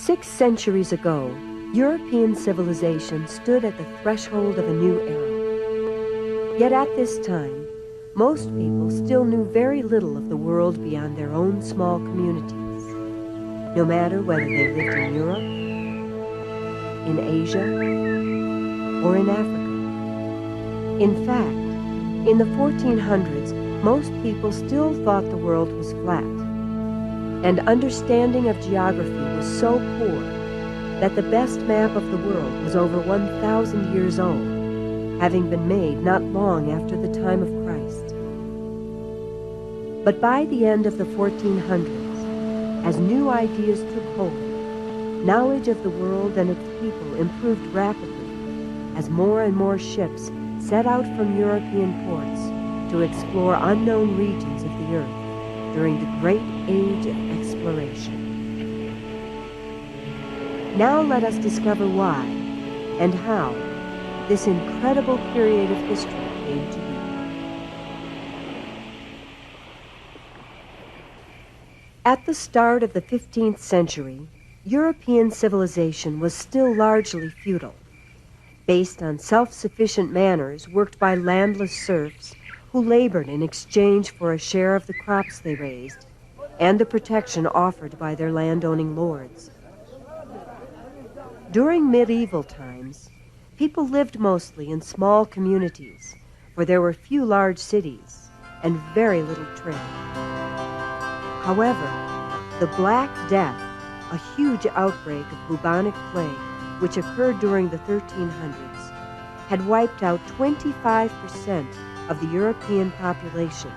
6 centuries ago, European civilization stood at the threshold of a new era. Yet at this time, most people still knew very little of the world beyond their own small communities, no matter whether they lived in Europe, in Asia, or in Africa. In fact, in the 1400s, most people still thought the world was flat, and understanding of geography was so poor that the best map of the world was over 1,000 years old, having been made not long after the time of Christ. But by the end of the 1400s, as new ideas took hold, knowledge of the world and its people improved rapidly as more and more ships set out from European ports to explore unknown regions of the earth during the great age of exploration. Now let us discover why and how this incredible period of history came to be. At the start of the 15th century, European civilization was still largely feudal, based on self-sufficient manners worked by landless serfs who labored in exchange for a share of the crops they raised and the protection offered by their landowning lords. During medieval times, people lived mostly in small communities where there were few large cities and very little trade. However, the Black Death, a huge outbreak of bubonic plague which occurred during the 1300s, had wiped out 25% of the European population,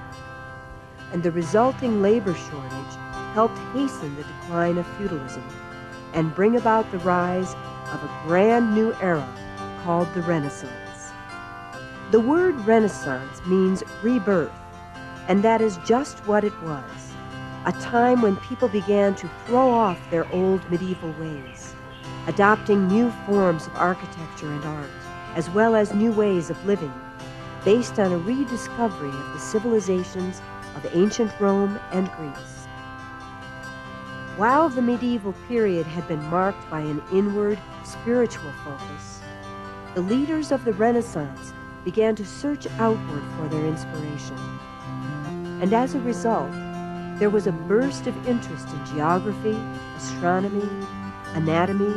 and the resulting labor shortage helped hasten the decline of feudalism and bring about the rise of a brand new era called the Renaissance. The word Renaissance means rebirth, and that is just what it was, a time when people began to throw off their old medieval ways, adopting new forms of architecture and art, as well as new ways of living, based on a rediscovery of the civilizations of ancient Rome and Greece. While the medieval period had been marked by an inward, spiritual focus, the leaders of the Renaissance began to search outward for their inspiration. And as a result, there was a burst of interest in geography, astronomy, anatomy,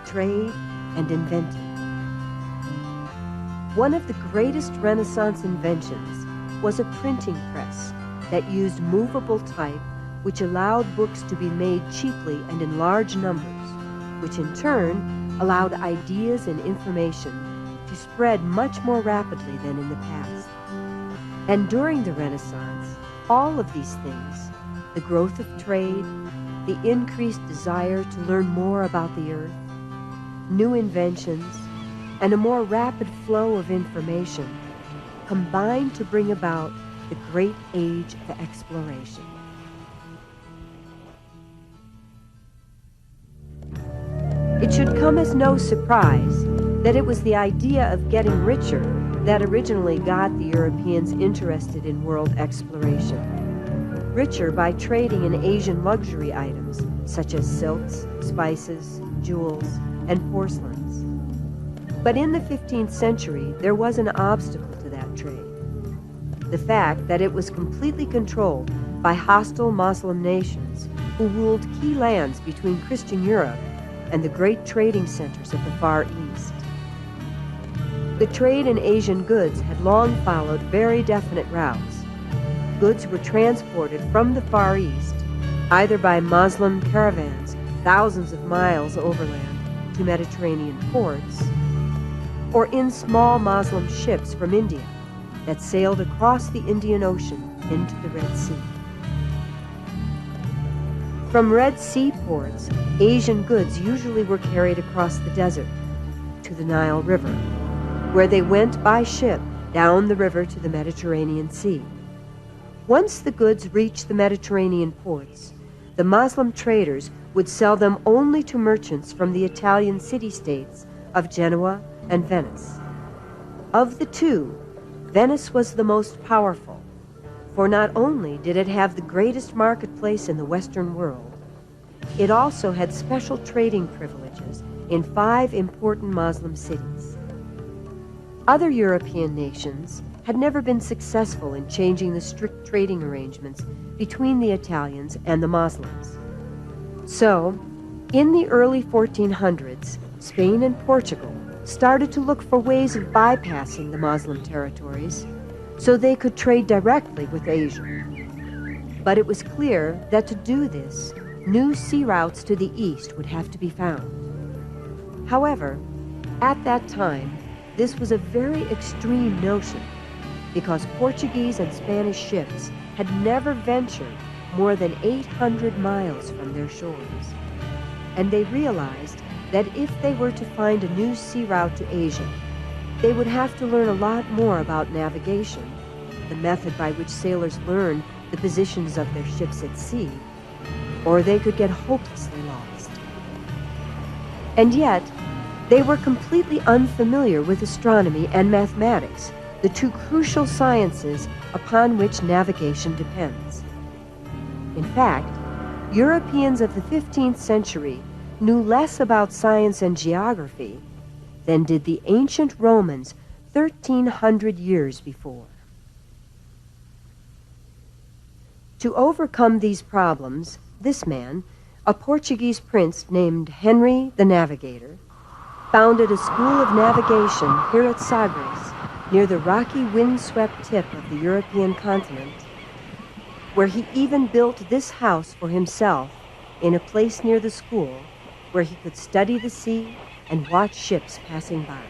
trade, and inventing. One of the greatest Renaissance inventions was a printing press that used movable type, which allowed books to be made cheaply and in large numbers, which in turn allowed ideas and information to spread much more rapidly than in the past. And during the Renaissance, all of these things, the growth of trade, the increased desire to learn more about the earth, new inventions, and a more rapid flow of information, combined to bring about the great age of exploration. It should come as no surprise that it was the idea of getting richer that originally got the Europeans interested in world exploration. Richer by trading in Asian luxury items such as silks, spices, jewels, and porcelains. But in the 15th century, there was an obstacle to that trade. The fact that it was completely controlled by hostile Muslim nations who ruled key lands between Christian Europe and the great trading centers of the Far East. The trade in Asian goods had long followed very definite routes. Goods were transported from the Far East, either by Muslim caravans thousands of miles overland to Mediterranean ports, or in small Muslim ships from India that sailed across the Indian Ocean into the Red Sea. From Red Sea ports, Asian goods usually were carried across the desert to the Nile River, where they went by ship down the river to the Mediterranean Sea. Once the goods reached the Mediterranean ports, the Muslim traders would sell them only to merchants from the Italian city-states of Genoa and Venice. Of the two, Venice was the most powerful, for not only did it have the greatest marketplace in the Western world, It also had special trading privileges in 5 important Muslim cities. Other European nations had never been successful in changing the strict trading arrangements between the Italians and the Muslims. So, in the early 1400s, Spain and Portugal started to look for ways of bypassing the Muslim territories so they could trade directly with Asia. But it was clear that to do this, new sea routes to the east would have to be found. However, at that time, this was a very extreme notion because Portuguese and Spanish ships had never ventured more than 800 miles from their shores. And they realized that if they were to find a new sea route to Asia, they would have to learn a lot more about navigation, the method by which sailors learn the positions of their ships at sea, or they could get hopelessly lost. And yet, they were completely unfamiliar with astronomy and mathematics, the 2 crucial sciences upon which navigation depends. In fact, Europeans of the 15th century knew less about science and geography than did the ancient Romans 1,300 years before. To overcome these problems, this man, a Portuguese prince named Henry the Navigator, founded a school of navigation here at Sagres, near the rocky wind-swept tip of the European continent, where he even built this house for himself in a place near the school where he could study the sea and watch ships passing by.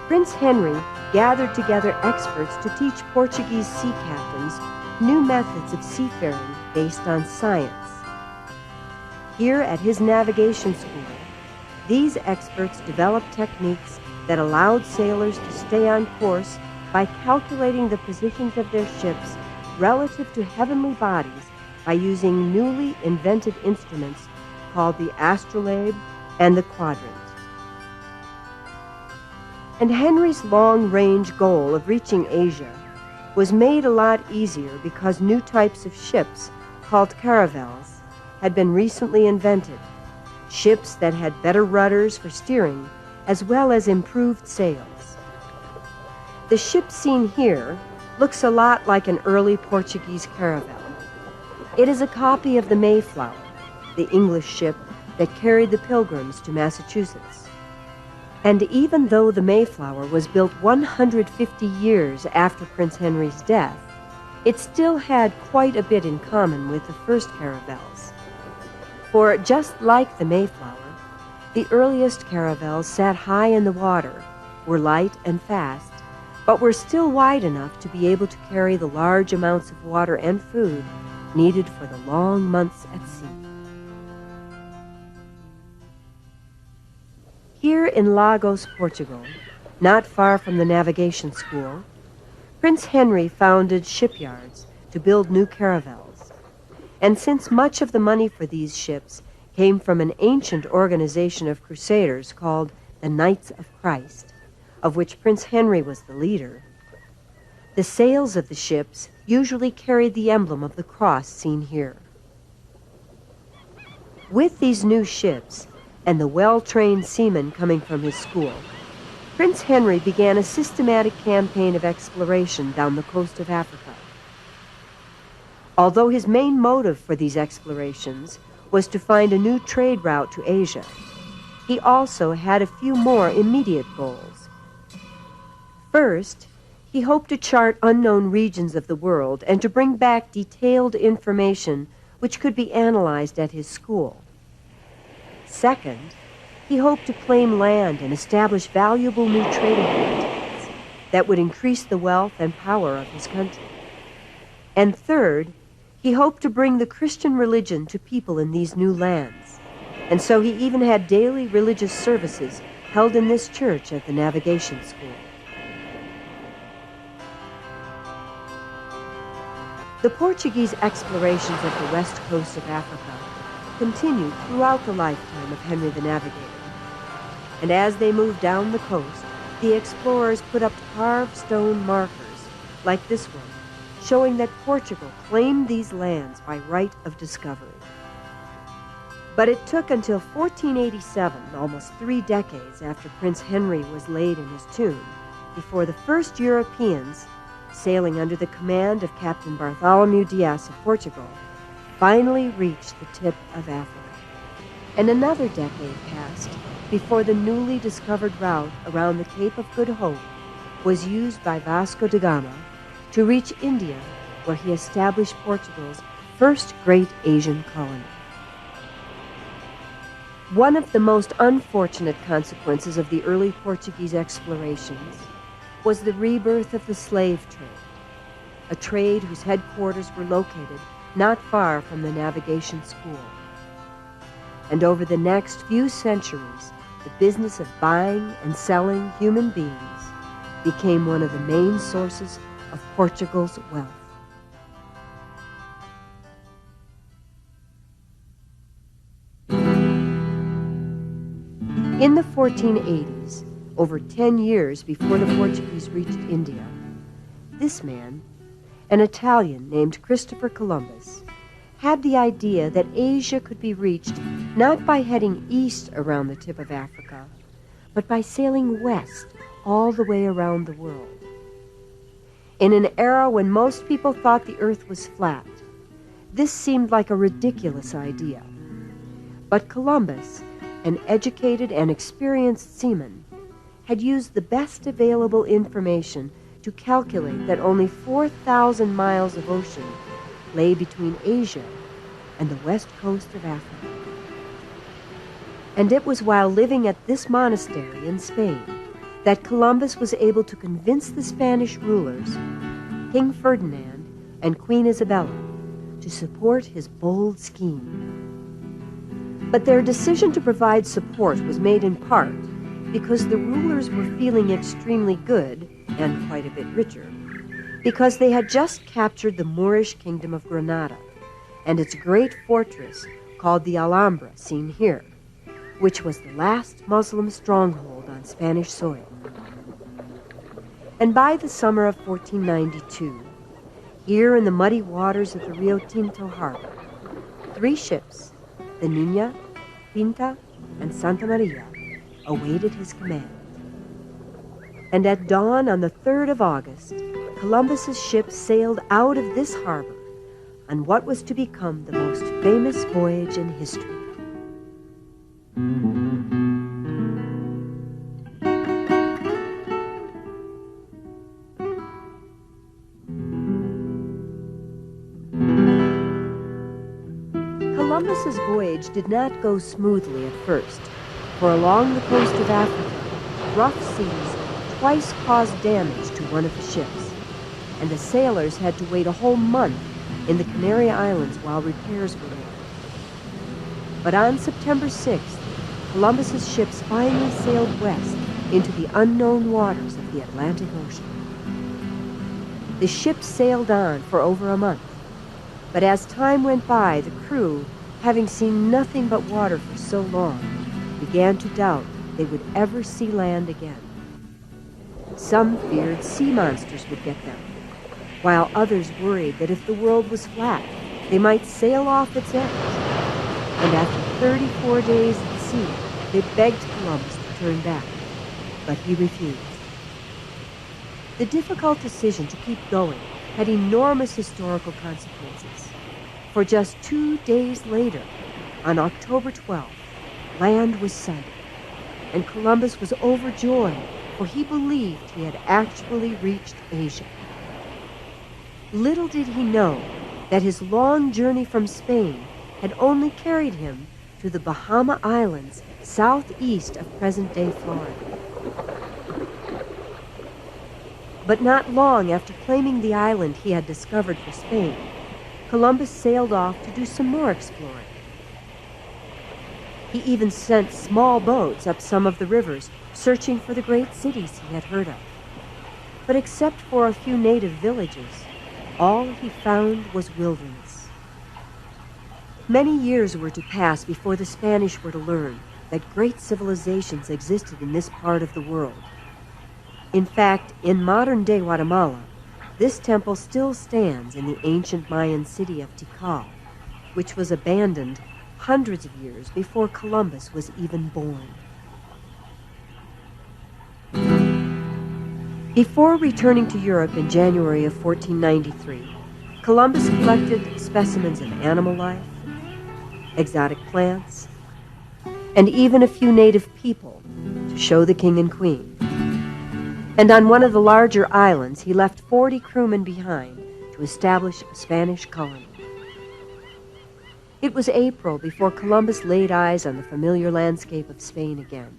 Prince Henry gathered together experts to teach Portuguese sea captains new methods of seafaring based on science. Here at his navigation school, these experts developed techniques that allowed sailors to stay on course by calculating the positions of their ships relative to heavenly bodies by using newly invented instruments called the astrolabe and the quadrant. And Henry's long-range goal of reaching Asia was made a lot easier because new types of ships, called caravels, had been recently invented, ships that had better rudders for steering as well as improved sails. The ship seen here looks a lot like an early Portuguese caravel. It is a copy of the Mayflower, the English ship that carried the Pilgrims to Massachusetts. And even though the Mayflower was built 150 years after Prince Henry's death, it still had quite a bit in common with the first caravels. For just like the Mayflower, the earliest caravels sat high in the water, were light and fast, but were still wide enough to be able to carry the large amounts of water and food needed for the long months at sea. Here in Lagos, Portugal, not far from the navigation school, Prince Henry founded shipyards to build new caravels. And since much of the money for these ships came from an ancient organization of crusaders called the Knights of Christ, of which Prince Henry was the leader, the sails of the ships usually carried the emblem of the cross seen here. With these new ships, and the well-trained seamen coming from his school, Prince Henry began a systematic campaign of exploration down the coast of Africa. Although his main motive for these explorations was to find a new trade route to Asia, he also had a few more immediate goals. First, he hoped to chart unknown regions of the world and to bring back detailed information which could be analyzed at his school. Second, he hoped to claim land and establish valuable new trading frontiers that would increase the wealth and power of his country. And third, he hoped to bring the Christian religion to people in these new lands. And so he even had daily religious services held in this church at the navigation school. The Portuguese explorations of the west coast of Africa continued throughout the lifetime of Henry the Navigator. And as they moved down the coast, the explorers put up carved stone markers, like this one, showing that Portugal claimed these lands by right of discovery. But it took until 1487, almost 3 decades after Prince Henry was laid in his tomb, before the first Europeans, sailing under the command of Captain Bartholomew Dias of Portugal, finally reached the tip of Africa. And another decade passed before the newly discovered route around the Cape of Good Hope was used by Vasco da Gama to reach India, where he established Portugal's first great Asian colony. One of the most unfortunate consequences of the early Portuguese explorations was the rebirth of the slave trade, a trade whose headquarters were located not far from the navigation school. And over the next few centuries, the business of buying and selling human beings became one of the main sources of Portugal's wealth. In the 1480s, over 10 years before the Portuguese reached India, this man, an Italian named Christopher Columbus, had the idea that Asia could be reached not by heading east around the tip of Africa, but by sailing west all the way around the world. In an era when most people thought the earth was flat, this seemed like a ridiculous idea. But Columbus, an educated and experienced seaman, had used the best available information to calculate that only 4,000 miles of ocean lay between Asia and the west coast of Africa. And it was while living at this monastery in Spain that Columbus was able to convince the Spanish rulers, King Ferdinand and Queen Isabella, to support his bold scheme. But their decision to provide support was made in part because the rulers were feeling extremely good, and quite a bit richer, because they had just captured the Moorish kingdom of Granada and its great fortress called the Alhambra, seen here, which was the last Muslim stronghold on Spanish soil. And by the summer of 1492, here in the muddy waters of the Rio Tinto harbor, 3 ships, the Niña, Pinta, and Santa Maria, awaited his command. And at dawn on the 3rd of August, Columbus's ship sailed out of this harbor on what was to become the most famous voyage in history. Columbus's voyage did not go smoothly at first, for along the coast of Africa, rough seas twice caused damage to one of the ships, and the sailors had to wait a whole month in the Canary Islands while repairs were made. But on September 6th, Columbus's ships finally sailed west into the unknown waters of the Atlantic Ocean. The ships sailed on for over a month, but as time went by, the crew, having seen nothing but water for so long, began to doubt they would ever see land again. Some feared sea monsters would get them, while others worried that if the world was flat, they might sail off its edge. And after 34 days at sea, they begged Columbus to turn back, but he refused. The difficult decision to keep going had enormous historical consequences. For just 2 days later, on October 12th, land was sighted, and Columbus was overjoyed, for he believed he had actually reached Asia. Little did he know that his long journey from Spain had only carried him to the Bahama Islands southeast of present-day Florida. But not long after claiming the island he had discovered for Spain, Columbus sailed off to do some more exploring. He even sent small boats up some of the rivers, searching for the great cities he had heard of. But except for a few native villages, all he found was wilderness. Many years were to pass before the Spanish were to learn that great civilizations existed in this part of the world. In fact, in modern-day Guatemala, This temple still stands in the ancient Mayan city of Tikal, which was abandoned hundreds of years before Columbus was even born. Before returning to Europe in January of 1493, Columbus collected specimens of animal life, exotic plants, and even a few native people to show the king and queen. And on one of the larger islands, he left 40 crewmen behind to establish a Spanish colony. It was April before Columbus laid eyes on the familiar landscape of Spain again.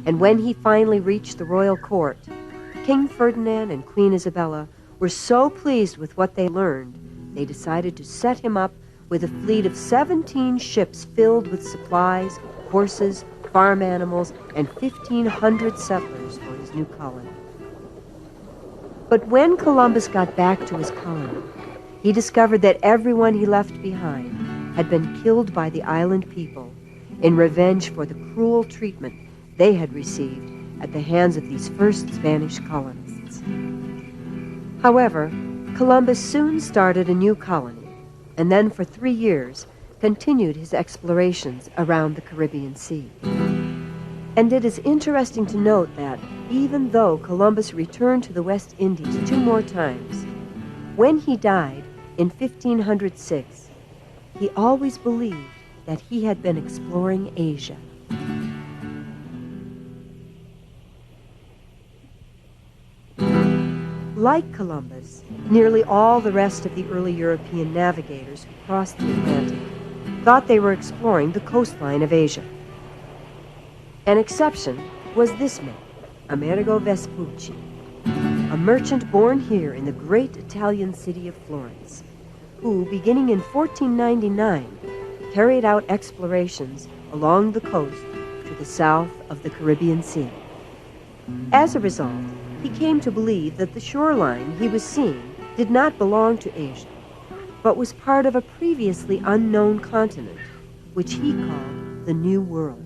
And when he finally reached the royal court, King Ferdinand and Queen Isabella were so pleased with what they learned, they decided to set him up with a fleet of 17 ships filled with supplies, horses, farm animals, and 1,500 settlers for his new colony. But when Columbus got back to his colony, he discovered that everyone he left behind had been killed by the island people in revenge for the cruel treatment they had received at the hands of these first Spanish colonists. However, Columbus soon started a new colony, and then for 3 years continued his explorations around the Caribbean Sea. And it is interesting to note that even though Columbus returned to the West Indies 2 more times, when he died in 1506, he always believed that he had been exploring Asia. Like Columbus, nearly all the rest of the early European navigators who crossed the Atlantic thought they were exploring the coastline of Asia. An exception was this man, Amerigo Vespucci, a merchant born here in the great Italian city of Florence, who, beginning in 1499, carried out explorations along the coast to the south of the Caribbean Sea. As a result, he came to believe that the shoreline he was seeing did not belong to Asia, but was part of a previously unknown continent, which he called the New World.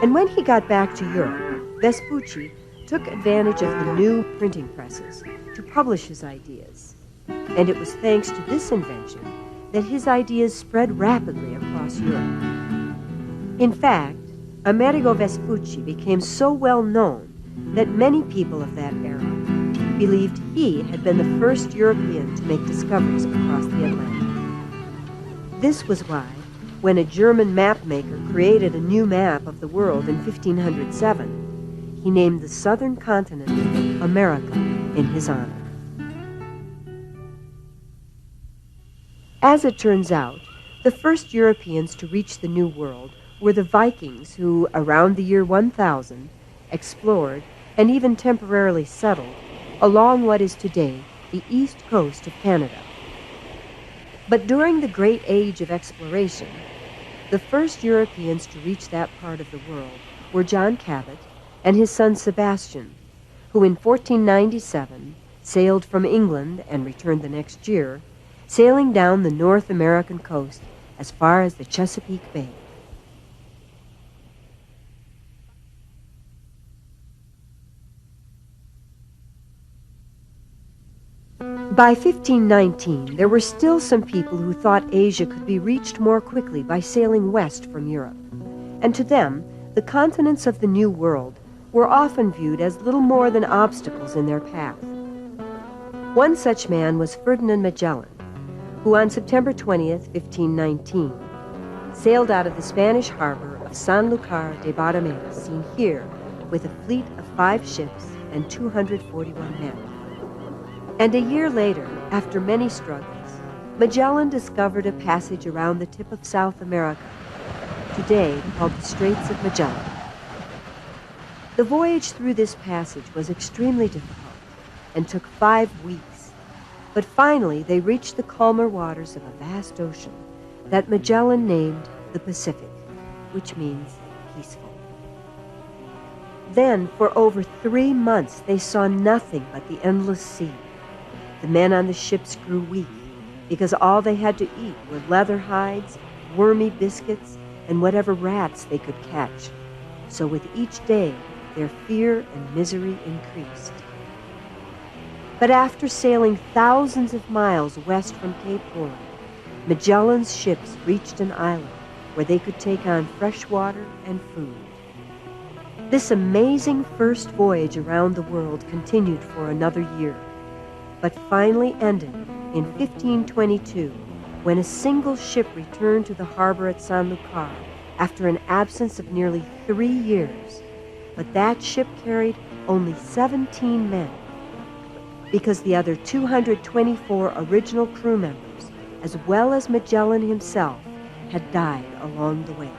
And when he got back to Europe, Vespucci took advantage of the new printing presses to publish his ideas. And it was thanks to this invention that his ideas spread rapidly across Europe. In fact, Amerigo Vespucci became so well known that many people of that era believed he had been the first European to make discoveries across the Atlantic. This was why, when a German map maker created a new map of the world in 1507, he named the southern continent America in his honor. As it turns out, the first Europeans to reach the New World were the Vikings who, around the year 1000, explored and even temporarily settled along what is today the east coast of Canada. But during the Great Age of Exploration, the first Europeans to reach that part of the world were John Cabot and his son Sebastian, who in 1497 sailed from England and returned the next year, sailing down the North American coast as far as the Chesapeake Bay. By 1519, there were still some people who thought Asia could be reached more quickly by sailing west from Europe. And to them, the continents of the New World were often viewed as little more than obstacles in their path. One such man was Ferdinand Magellan, who on September 20th, 1519, sailed out of the Spanish harbor of Sanlúcar de Barrameda, seen here, with a fleet of 5 ships and 241 men. And a year later, after many struggles, Magellan discovered a passage around the tip of South America, today called the Straits of Magellan. The voyage through this passage was extremely difficult and took 5 weeks, but finally they reached the calmer waters of a vast ocean that Magellan named the Pacific, which means peaceful. Then, for over 3 months, they saw nothing but the endless sea. The men on the ships grew weak because all they had to eat were leather hides, wormy biscuits, and whatever rats they could catch. So with each day, their fear and misery increased. But after sailing thousands of miles west from Cape Horn, Magellan's ships reached an island where they could take on fresh water and food. This amazing first voyage around the world continued for another year, but finally ended in 1522 when a single ship returned to the harbor at San Lucar after an absence of nearly 3 years. But that ship carried only 17 men, because the other 224 original crew members, as well as Magellan himself, had died along the way.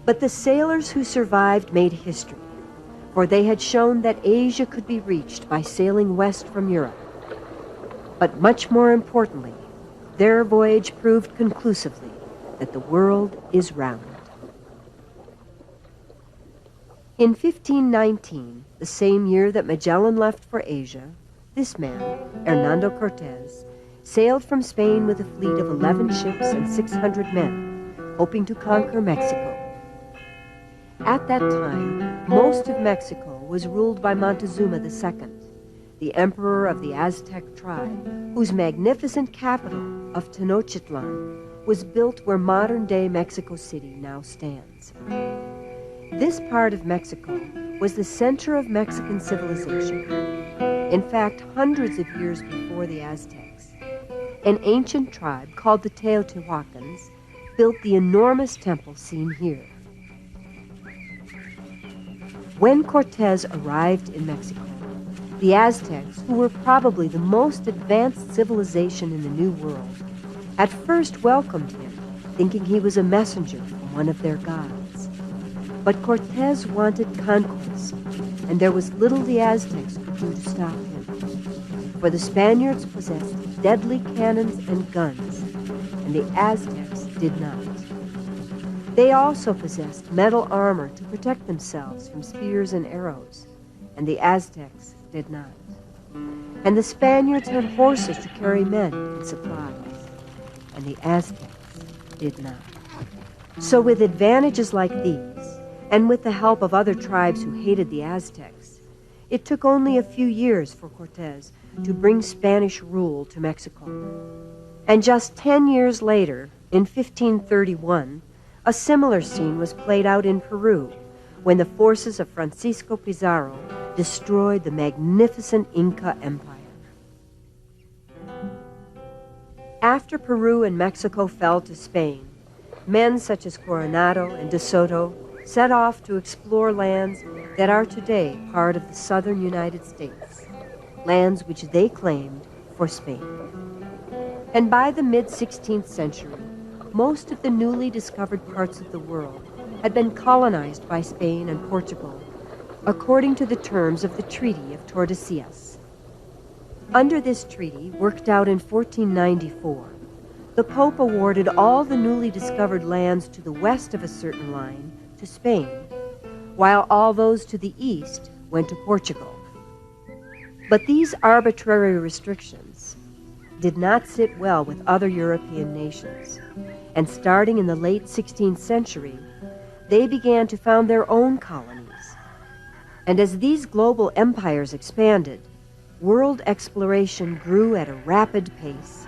But the sailors who survived made history, for they had shown that Asia could be reached by sailing west from Europe. But much more importantly, their voyage proved conclusively that the world is round. In 1519, the same year that Magellan left for Asia, this man, Hernando Cortés, sailed from Spain with a fleet of 11 ships and 600 men, hoping to conquer Mexico. At that time, most of Mexico was ruled by Montezuma II, the emperor of the Aztec tribe, whose magnificent capital of Tenochtitlan was built where modern-day Mexico City now stands. This part of Mexico was the center of Mexican civilization. In fact, hundreds of years before the Aztecs, an ancient tribe called the Teotihuacans built the enormous temple seen here. When Cortés arrived in Mexico, the Aztecs, who were probably the most advanced civilization in the New World, at first welcomed him, thinking he was a messenger from one of their gods. But Cortés wanted conquest, and there was little the Aztecs could do to stop him. For the Spaniards possessed deadly cannons and guns, and the Aztecs did not. They also possessed metal armor to protect themselves from spears and arrows, and the Aztecs did not. And the Spaniards had horses to carry men and supplies, and the Aztecs did not. So with advantages like these, and with the help of other tribes who hated the Aztecs, it took only a few years for Cortés to bring Spanish rule to Mexico. And just 10 years later, in 1531, a similar scene was played out in Peru when the forces of Francisco Pizarro destroyed the magnificent Inca Empire. After Peru and Mexico fell to Spain, men such as Coronado and De Soto set off to explore lands that are today part of the southern United States, lands which they claimed for Spain. And by the mid-16th century, most of the newly discovered parts of the world had been colonized by Spain and Portugal, according to the terms of the Treaty of Tordesillas. Under this treaty, worked out in 1494, the Pope awarded all the newly discovered lands to the west of a certain line to Spain, while all those to the east went to Portugal. But these arbitrary restrictions did not sit well with other European nations, and starting in the late 16th century, they began to found their own colonies. And as these global empires expanded, world exploration grew at a rapid pace.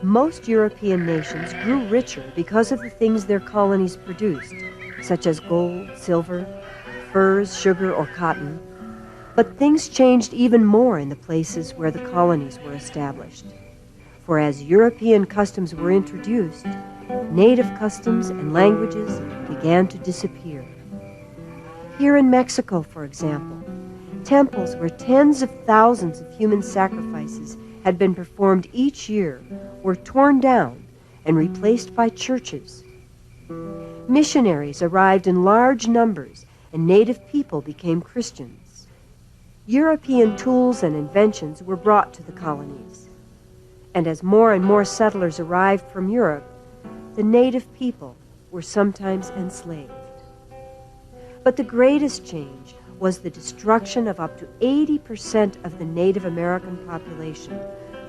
Most European nations grew richer because of the things their colonies produced, such as gold, silver, furs, sugar, or cotton. But things changed even more in the places where the colonies were established. For as European customs were introduced, native customs and languages began to disappear. Here in Mexico, for example, temples where tens of thousands of human sacrifices had been performed each year were torn down and replaced by churches. Missionaries arrived in large numbers, and native people became Christians. European tools and inventions were brought to the colonies. And as more and more settlers arrived from Europe, the native people were sometimes enslaved. But the greatest change was the destruction of up to 80% of the Native American population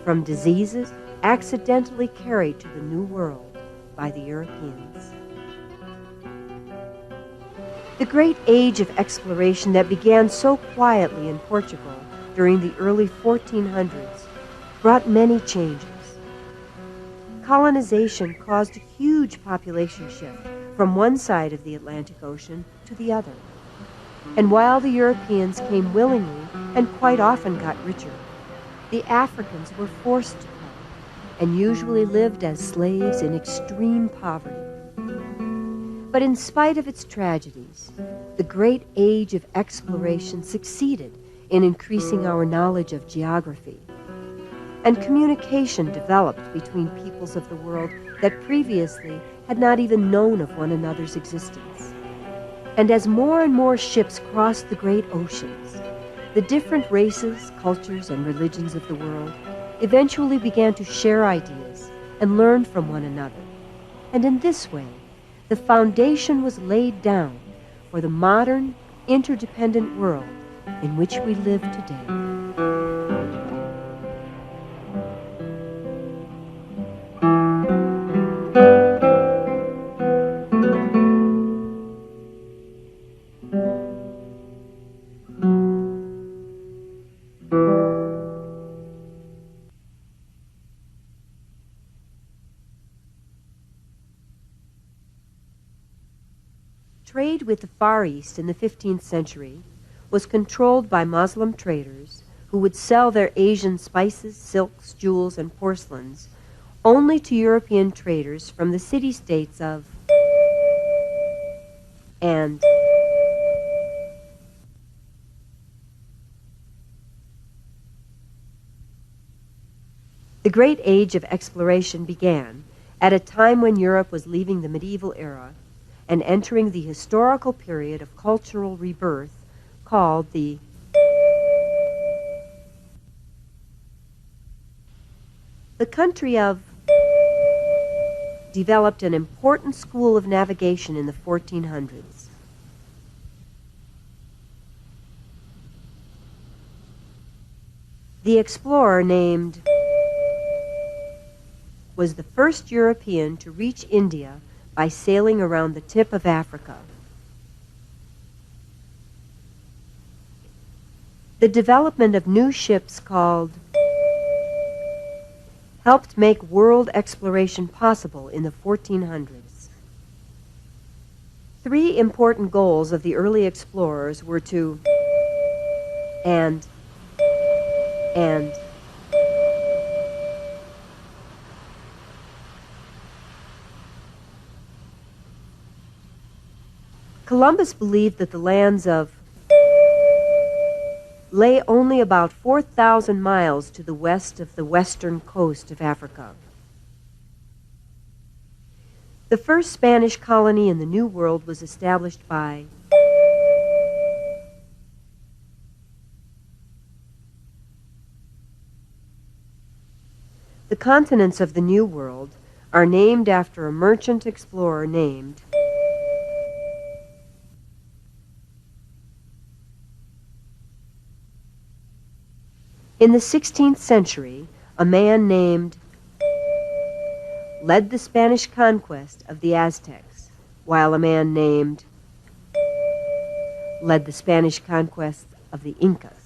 from diseases accidentally carried to the New World by the Europeans. The great age of exploration that began so quietly in Portugal during the early 1400s brought many changes. Colonization caused a huge population shift from one side of the Atlantic Ocean to the other. And while the Europeans came willingly and quite often got richer, the Africans were forced to come and usually lived as slaves in extreme poverty. But in spite of its tragedies, the great age of exploration succeeded in increasing our knowledge of geography. And communication developed between peoples of the world that previously had not even known of one another's existence. And as more and more ships crossed the great oceans, the different races, cultures, and religions of the world eventually began to share ideas and learn from one another. And in this way, the foundation was laid down for the modern, interdependent world in which we live today. Trade with the Far East in the 15th century was controlled by Muslim traders who would sell their Asian spices, silks, jewels, and porcelains only to European traders from the city-states of and the Great Age of Exploration began at a time when Europe was leaving the medieval era and entering the historical period of cultural rebirth called the country of developed an important school of navigation in the 1400s. The explorer named was the first European to reach India by sailing around the tip of Africa. The development of new ships called helped make world exploration possible in the 1400s. Three important goals of the early explorers were to and Columbus believed that the lands of lay only about 4,000 miles to the west of the western coast of Africa. The first Spanish colony in the New World was established by the continents of the New World are named after a merchant explorer named in the 16th century, a man named led the Spanish conquest of the Aztecs, while a man named led the Spanish conquest of the Incas.